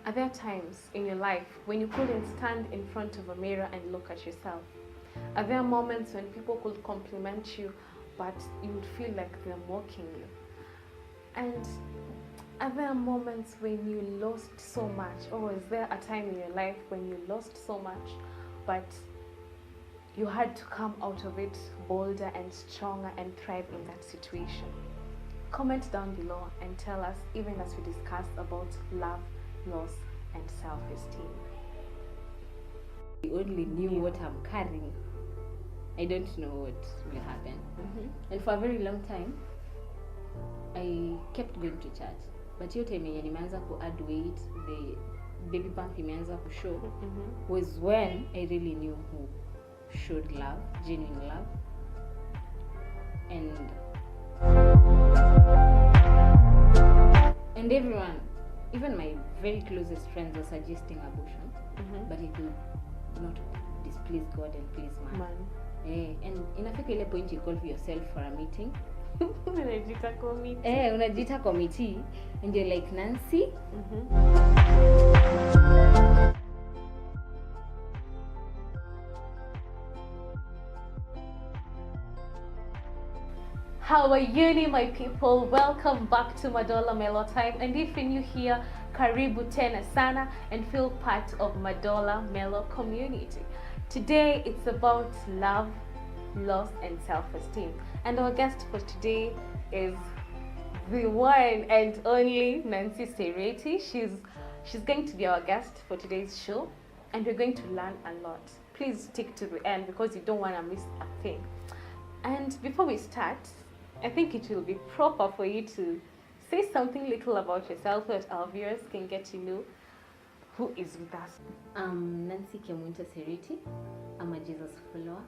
Are there times in your life when you couldn't stand in front of a mirror and look at yourself? Are there moments when people could compliment you, but you would feel like they're mocking you? And are there moments when you lost so much, or is there a time in your life when you lost so much, but you had to come out of it bolder and stronger and thrive in that situation? Comment down below and tell us, even as we discuss about love, loss, and self-esteem. I only knew what I'm carrying. I don't know what will happen. And for a very long time, I kept going to church. But hiyo time yenye nimeanza ku add weight, the baby bump imeanza ku show, was when I really knew who showed love, genuine love. And everyone, even my very closest friends, were suggesting abortion, but it would not displease God and please man. And inafika ile point you call for yourself for a meeting. Unajiita committee and you're like, Nancy, How are you, my people? Welcome back to Madolla Melo Time. And if you're new here, karibu tena sana and feel part of Madolla Melo community. Today it's about love, loss, and self-esteem. And our guest for today is the one and only Nancy Sereti. She's going to be our guest for today's show, and we're going to learn a lot. Please stick to the end because you don't want to miss a thing. And before we start, I think it will be proper for you to say something little about yourself so that our viewers can get to know who is with us. I'm Nancy Sereti. I'm a Jesus follower,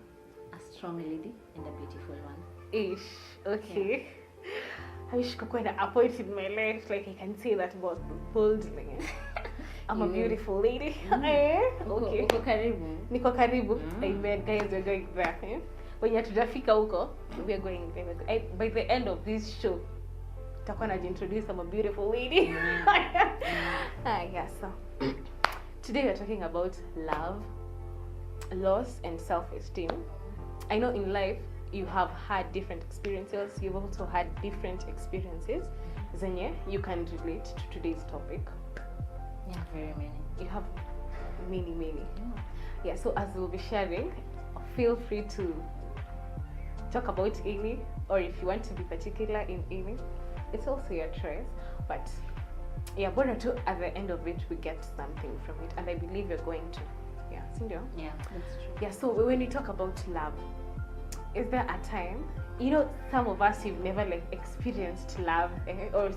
a strong lady, and a beautiful one. Ish, okay. Yeah. I wish I could have a point in my life, like I can say that about boldly. I'm a beautiful lady. Okay. Niko karibu. Niko karibu. Amen. Guys, we're going there. When you're hatujafika huko, we are going there. By the end of this show, takuwa najiintroduce, I'm a beautiful lady. So today we're talking about love, loss, and self-esteem. I know in life you have had different experiences. You've also had different experiences. Zenye, you can relate to today's topic. Yeah, very many. You have many. Yeah, so as we'll be sharing, feel free to talk about any, or if you want to be particular in any, it's also your choice. But yeah, but at the end of it, we get something from it, and I believe you're going to. Yeah, Cindy? Yeah, that's true. Yeah, so when we talk about love, is there a time, you know, some of us, you've never like experienced love, or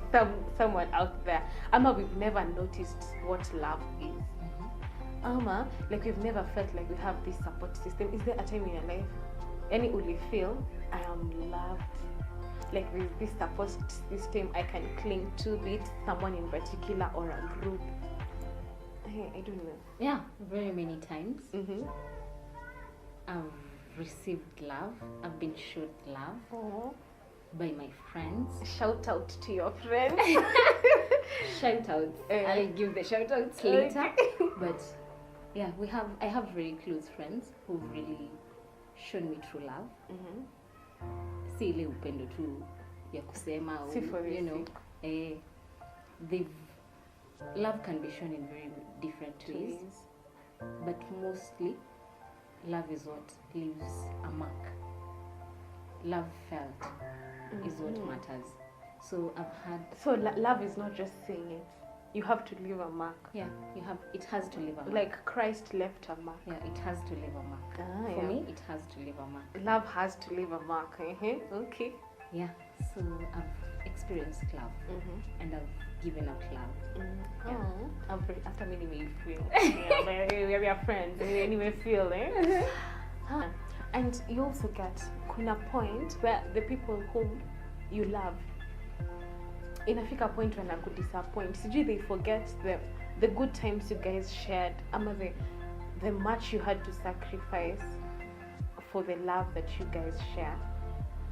someone out there, we've never noticed what love is. Like we've never felt like we have this support system. Is there a time in your life, any only feel I am loved, like with this support system I can cling to, be it someone in particular or a group? I don't know. Yeah, very many times. I've received love. I've been showed love by my friends. Shout out to your friends. Shout outs. I'll give the shout outs later. But yeah, I have very close friends who've really shown me true love. Si ile upendo tu ya kusema, you know, love can be shown in very different ways, but mostly love is what leaves a mark. Love felt is what matters. So love is not just saying it. You have to leave a mark. Yeah, it has to leave a mark. Like Christ left a mark. Yeah, it has to leave a mark. For me, it has to leave a mark. Love has to leave a mark. Okay. Yeah, so I've experienced love and I've given out love. After many way feel. We are friends. Anyway, feel, And you also get kuna point where the people whom you love, inafika point when I could disappoint. Sijui they forget the good times you guys shared, the much you had to sacrifice for the love that you guys share.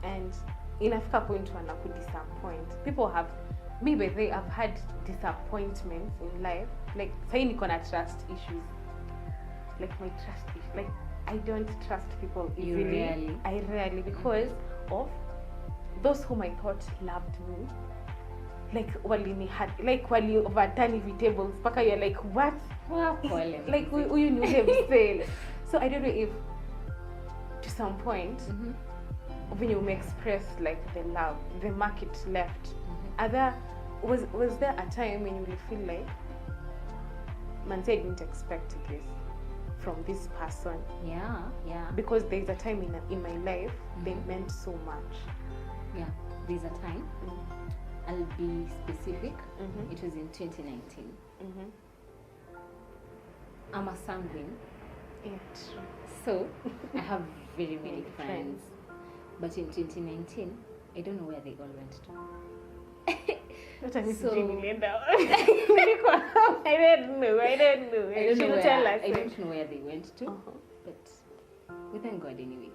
And inafika point when I could disappoint. People have me by the way, I've had disappointments in life. Like saying gonna trust issues. Like my trust issues. Like I don't trust people easily. Rarely. I rarely, because of those whom I thought loved me. Like wali overturn vegetables mpaka you're like what? Like you knew them sale. So I don't know if to some point when you may express like the love, the market left. Was there a time when you will feel like, man, I didn't expect this from this person? Yeah. Because there's a time in my life they meant so much. Yeah, there's a time. I'll be specific. It was in 2019. I'm a sanguine. Yeah, true. So I have very many friends. But in 2019, I don't know where they all went to. What are you So- doing, Linda? I don't know. I don't know Tell where, us. I don't know where they went to, but we thank God anyway.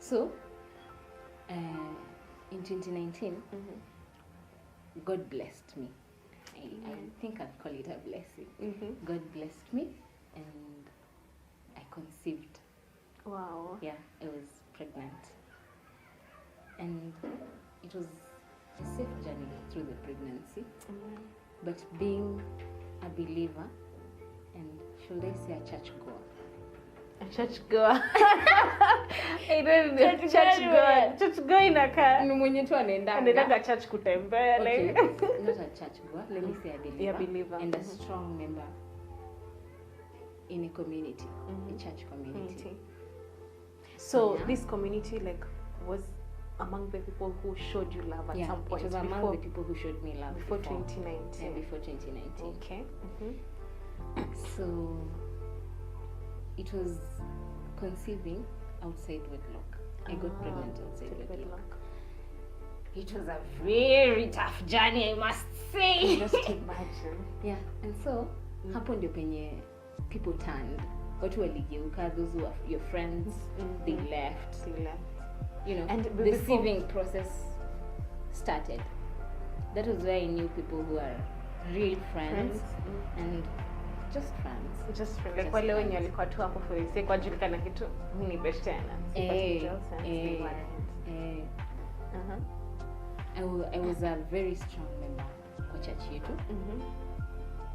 So, in 2019, God blessed me. I think I'd call it a blessing. God blessed me, and I conceived. Wow. Yeah, I was pregnant. And it was a safe journey through the pregnancy. But being a believer, and should I say a church goer? A church goer. I don't know. Church goer inakaa. Ni mwenye tu anaendanga. Anaendanga church kutembea. Okay, Like. not a church goer, let me say a believer. Yeah, believer. And a strong member in a community, a church community. So Yeah. this community like was among the people who showed you love at some point it was among the people who showed me love before 2019. Yeah, before 2019. Okay. So it was conceiving outside wedlock. I got pregnant outside wedlock. It was a very tough journey, I must say. Just imagine. Yeah, and so hapo ndio penye people turned. Watu waligeuka, those who were your friends, they left. You know, And the deceiving process started. That was where I knew people who are real friends. And just friends. Just feel like wale wenye walikuwa tu hapo for the sake wajulikana kitu mimi ni best tena. I was a very strong member kwa church yetu.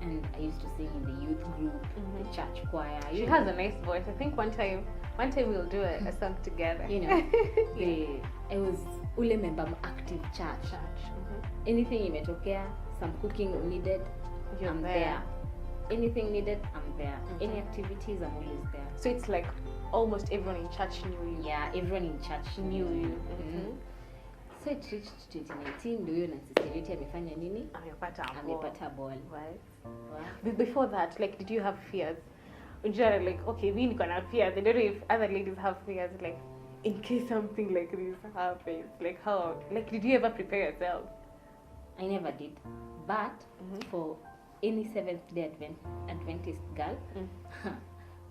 And I used to sing in the youth group, the church choir. She has a nice voice. I think one time we'll do a song together. You know, I was ule member active church. Anything imetokea, some cooking needed, I'm there. Anything needed, I'm there. Any activities, I'm always there. So it's like almost everyone in church knew you. Yeah, everyone in church knew you. So it reached 2019, ndio hiyo na sister yetu amefanya nini? Amepata ball. Right. Wow. Before that, like, did you have fears? Usually, like, okay, we need to fears. I don't know if other ladies have fears, like, in case something like this happens. Like, how? Like, did you ever prepare yourself? I never did. But for any Seventh-day Adventist girl,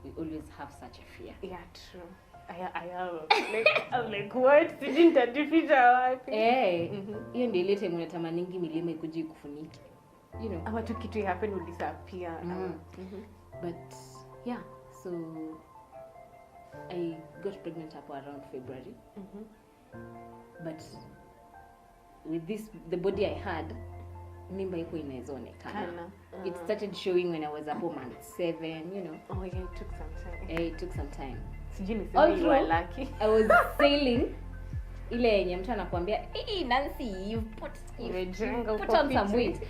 we always have such a fear. Yeah, true. I am. Like, I'm like, what? Didn't artificial wapi? Hiyo ndio ile time unatamaningi milima ikuje kufuniki. You know. Ama tu kitu happen will disappear. But yeah, so I got pregnant up around February. But with the body I had, mimba iko inaonekana. It started showing when I was up month 7, you know. Oh yeah, it took some time. It took some time. Sijui you were lucky. I was sailing ile yenye mtu anakuambia, "Hey Nancy, you've put on some weight."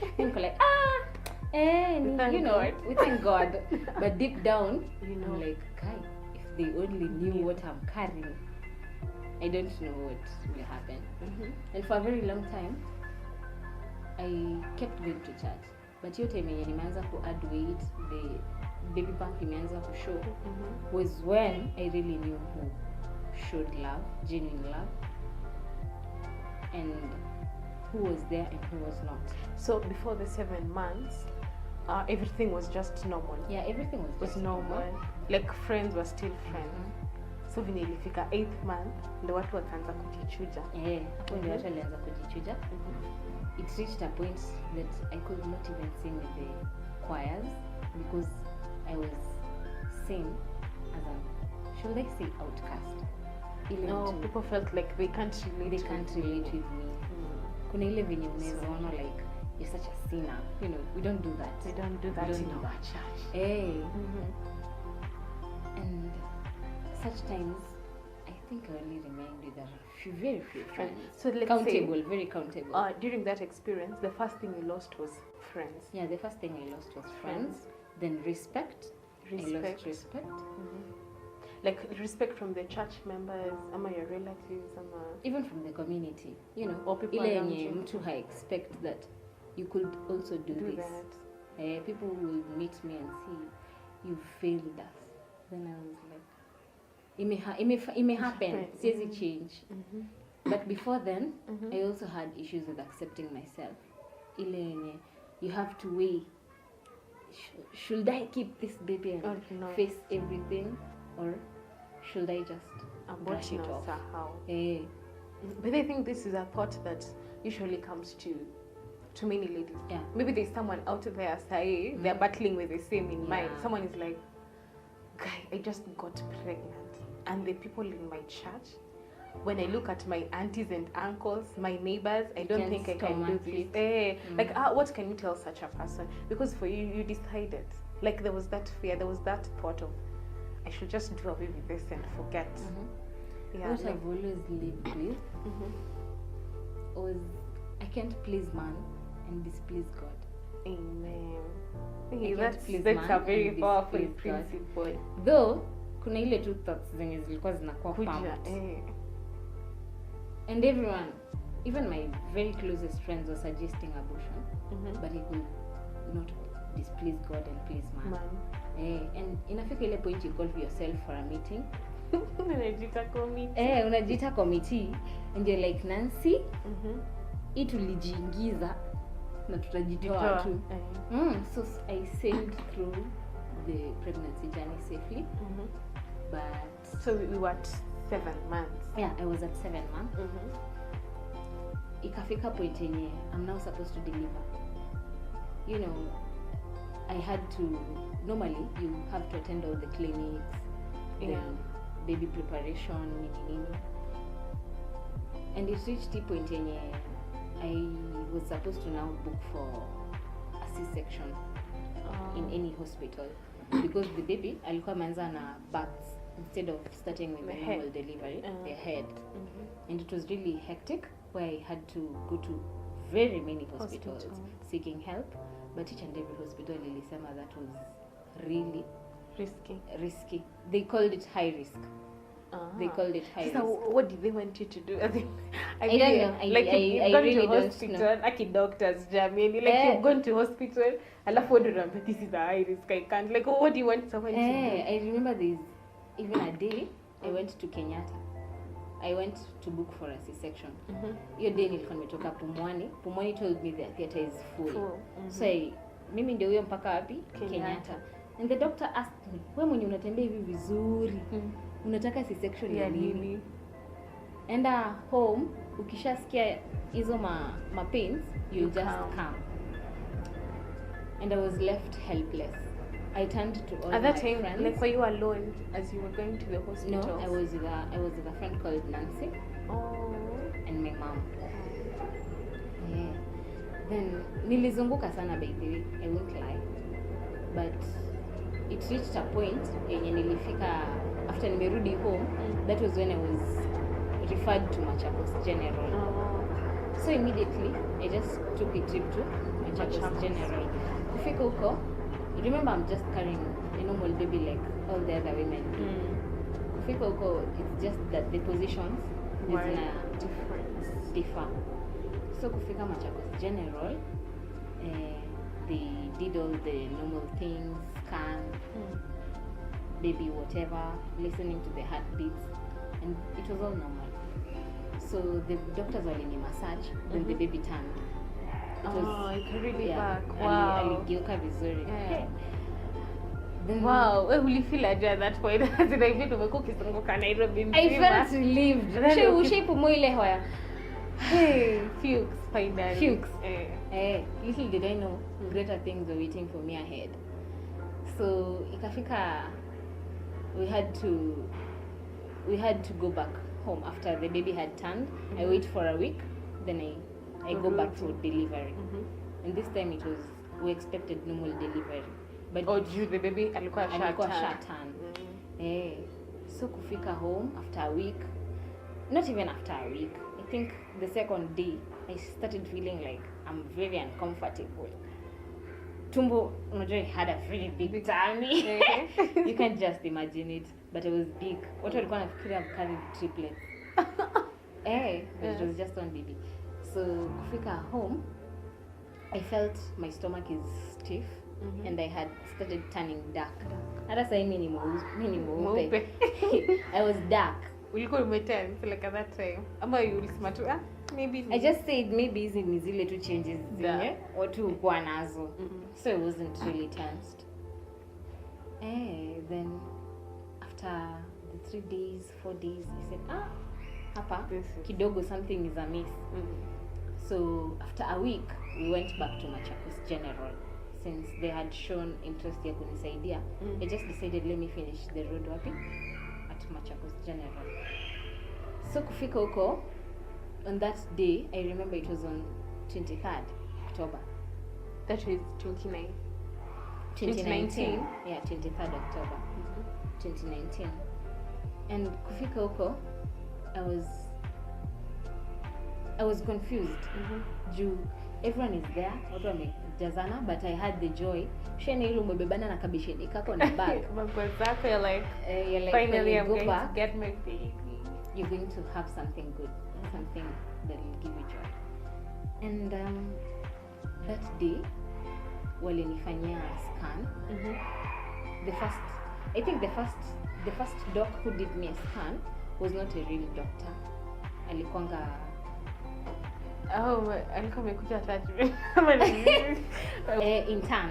And I'm like, we thank God. But deep down, you know, like, Kai, if they only knew what I'm carrying, I don't know what will happen. And for a very long time, I kept going to church. But hiyo time yenye nimeanza ku add weight, the baby bump imeanza to show, was when I really knew who showed love, genuine love, and who was there and who was not. So before the 7 months, everything was just normal. Yeah, everything was normal. Like friends were still friends. So venye ilifika 8th month ndio watu wakaanza kujichuja. Hapo ndio watu walianza kujichuja. It reached a point that I could not even sing with the choirs because I was seen as a, should I say, outcast. No, people felt like they can't relate with me. Kuna ile venye unaona like you're such a sinner, you know, we don't do that. We don't do that in our church. And such times I think I only remained with a very few friends. So let's countable, say, very countable. During that experience, the first thing you lost was friends. Yeah, the first thing I lost was friends. Then respect. I lost respect. Like respect from the church members, your relatives, even from the community, you know, or people around you. Mtu I expect that you could also do this. That. People will meet me and see you failed us. Then I was like, it may happen. Siwezi change. But before then, I also had issues with accepting myself. You have to weigh. Should I keep this baby and face everything, or should I just brush it off? But I think this is a thought that usually comes to many ladies. Yeah. Maybe there's someone out there say they're battling with the same in mind. Someone is like, guy, I just got pregnant, and the people in my church, when I look at my aunties and uncles, my neighbors, I don't think I can do this. Like, what can you tell such a person? Because for you, you decided. Like, there was that fear, there was that thought of, I should just do away with this and forget. What I've always lived with was, I can't please man and displease God. Amen. That's a very powerful principle. Though, kuna ile two thoughts zenye zilikuwa zinakuwa pumped. And everyone, even my very closest friends, were suggesting abortion, but it could not displease God and please man. And inafika ile point you call for yourself for a meeting. Unajiita committee and you're like, Nancy, hii tulijiingiza na tutajitoa tu. So I sailed through the pregnancy journey safely. But so we were at 7 months. Yeah, I was at 7 months. Ikafika point yenye I'm now supposed to deliver. You know, I had to, normally you have to attend all the clinics, the baby preparation, nini. And it reached the point yenye I was supposed to now book for a C-section in any hospital because the baby alikuwa ameanza na births instead of starting with the normal delivery, the head. And it was really hectic where I had to go to very many hospitals seeking help, but each and every hospital ilisema that was really risky. They called it high risk. They called it high risk. So what did they want you to do? I don't know. Like you've gone really to hospital, like doctors, Jamie. Like you've gone to hospital, alafu what do you remember? This is a high risk. I can't. Like, what do you want someone to do? I remember this. Even a day, I went to Kenyatta. I went to book for a C-section. Hiyo day nilikuwa nimetoka Pumwani. Pumwani told me the theater is full. So mimi ndio huyo mpaka wapi? Kenyatta. And the doctor asked me, wewe mwenye unatembea hivi vizuri, unataka C-section ya nini? Enda home, ukishasikia hizo ma pains, you just come. And I was left helpless. I turned to all at my that time, friends. like, were you alone as you were going to the hospital? No, I was with a friend called Nancy. And my mom. Then nilizunguka sana, by the way, I won't lie. But it reached a point yenye nilifika after nimerudi home. That was when I was referred to Machakos General. So immediately I just took a trip to Machakos General. Kufika huko, remember I'm just carrying a normal baby like all the other women. Kufika huko, it's just that the positions differ. So kufika Machakos General, they did all the normal things, scan, baby whatever, listening to the heartbeats, and it was all normal. So the doctors were in a massage, then the baby turned. It really back. Wow. Aligeuka vizuri. Then Wow, wewe ulifeel aje at that point? Zina hivi umekuwa ukizunguka Nairobi mzima. I felt relieved. Ushaipumu ile hoya. Hey, Fuchs finally. Fuchs. Little did I know greater things were waiting for me ahead. So ikafika we had to go back home after the baby had turned. I wait for a week, then I go back for delivery. And this time we expected normal delivery. But the baby alikuwa shatan. So kufika home after a week, not even after a week, I think the second day I started feeling like I'm very uncomfortable. Tumbo, unajua, I had a very big tummy. You can't just imagine it, but it was big. Watu walikuwa nafikiria I've carried triplets. But it was just one baby. So kufika home, I felt my stomach is stiff. And I had started turning dark. Hata sasa mimi ni mweupe. I was dark. Ulikuwa umetense like at that time. Ama ulisema tu maybe. I just said maybe hizi ni zile tu changes zenye watu huwa nazo. So I wasn't really tensed. Then after the 3 days, 4 days, I said, hapa kidogo something is amiss. So after a week, we went back to Machakos General. Since they had shown interest ya kunisaidia, I just decided let me finish the road wapi at Machakos General. So kufika huko, on that day, I remember it was on 23rd October. That was 2019. Yeah, 23rd October. 2019. And kufika huko, I was confused. Juu everyone is there, watu wamejazana, but I had the joy. Shene ile umebebana na kabisheni kako na bag. Exactly, you're like finally I'm going to get my baby. You're going to have something good, something that will give you joy. And that day, walinifanyia scan. The first doc who did me a scan was not a real doctor. Alikuanga alikuwa amekuja tatu. Intern.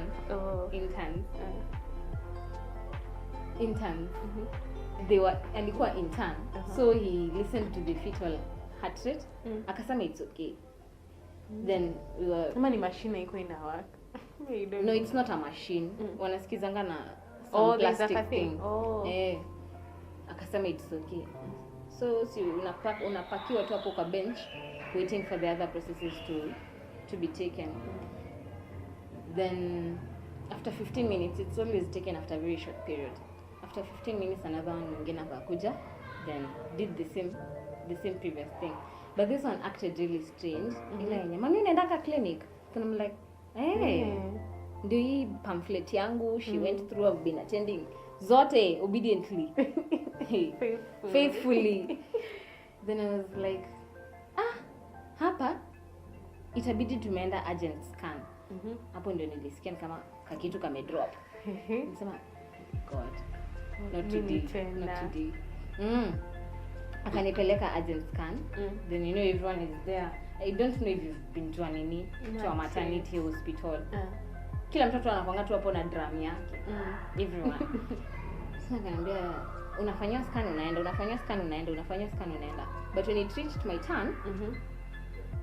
Alikuwa intern. So he listened to the fetal heart rate. Akasema it's okay. Then we were... Kama ni machine iko inawaka. No, it's not a machine. Wanasikizanga na some plastic thing. Akasema it's okay. So unapakiwa tu hapo kwa bench waiting for the other processes to be taken. Then after 15 minutes, it's always taken after a very short period. After 15 minutes, another one mwingine akakuja, then did the same previous thing. But this one acted really strange. Ila yenye, mami unaendaka clinic? So I'm like, ndio hii pamphlet yangu, she went through, I've been attending zote obediently. Faithfully. Then I was like, hapa itabidi tumeenda urgent scan. Hapo ndio nilisikia kama kakitu kame drop. Nisema God, not today. Akanipeleka urgent scan. Then you know everyone is there. I don't know if you've been to a maternity hospital. Kila mtoto anakuanga tu hapo na drum yake. Everyone. Sasa akaniambia unafanywa scan unaenda. But when it reached my turn,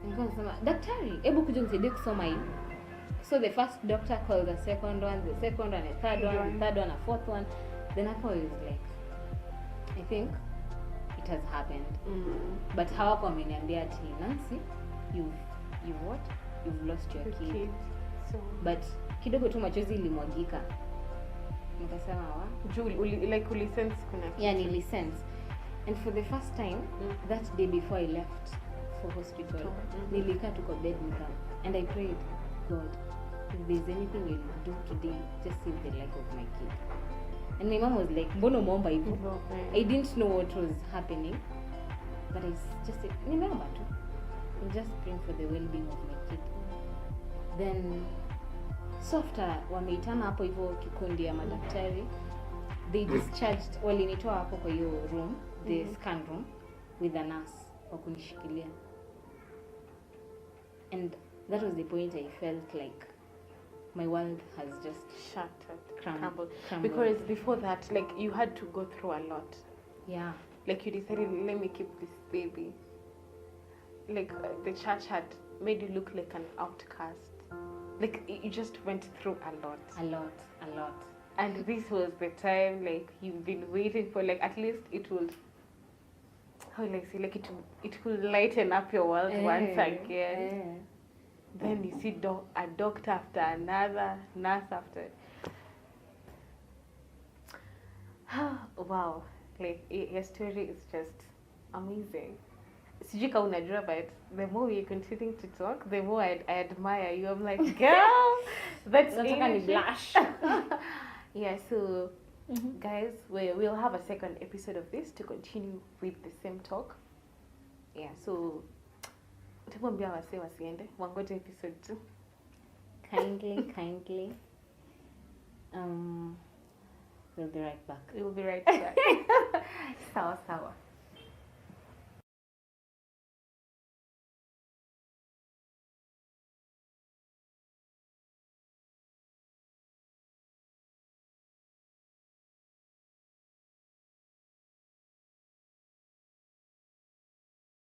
nikasema daktari, hebu kuja nisaidie kusoma hii. So the first doctor called the second one, a third one, a fourth one. Then I was like, I think it has happened. But hawako wameniambia ati Nancy, you've lost your kid. So, but kidogo tu machozi ilimwagika. Nikasema ulisense kuna kitu. Yeah, nilisense. And for the first time, that day before I left for hospital, nilikaa tu kwa bed nikam. And I prayed, God, if there's anything you'll do today, just save the life of my kid. And my mom was like, mbono umeomba hivyo? I didn't know what was happening. But I just said, nimeomba tu. I'm just praying for the well-being of my kid. Then, so after wameitana hapo hivyo kikundi ya madaktari, they discharged, walinitoa hapo kwa hiyo room, the scan room, with a nurse wa kunishikilia. And that was the point I felt like my world has just Shattered, crumbled. Because before that, like, you had to go through a lot. Yeah. Like, you decided, let me keep this baby. Like, the church had made you look like an outcast. Like, you just went through a lot. A lot. And this was the time, like, you've been waiting for, like, at least it will, how will I say, like, it will lighten up your world once again. Then you see a doctor after another, nurse after. Wow, like, your story is just amazing. Sijui kama unajua, but the more we're continuing to talk, the more I admire you. I'm like, girl, that's Nataka blush. Yeah, so guys, we'll have a second episode of this to continue with the same talk. Yeah, so utambia wase wasiende wangoje episode 2. Kindly. We'll be right back. We'll be right back. Sawa.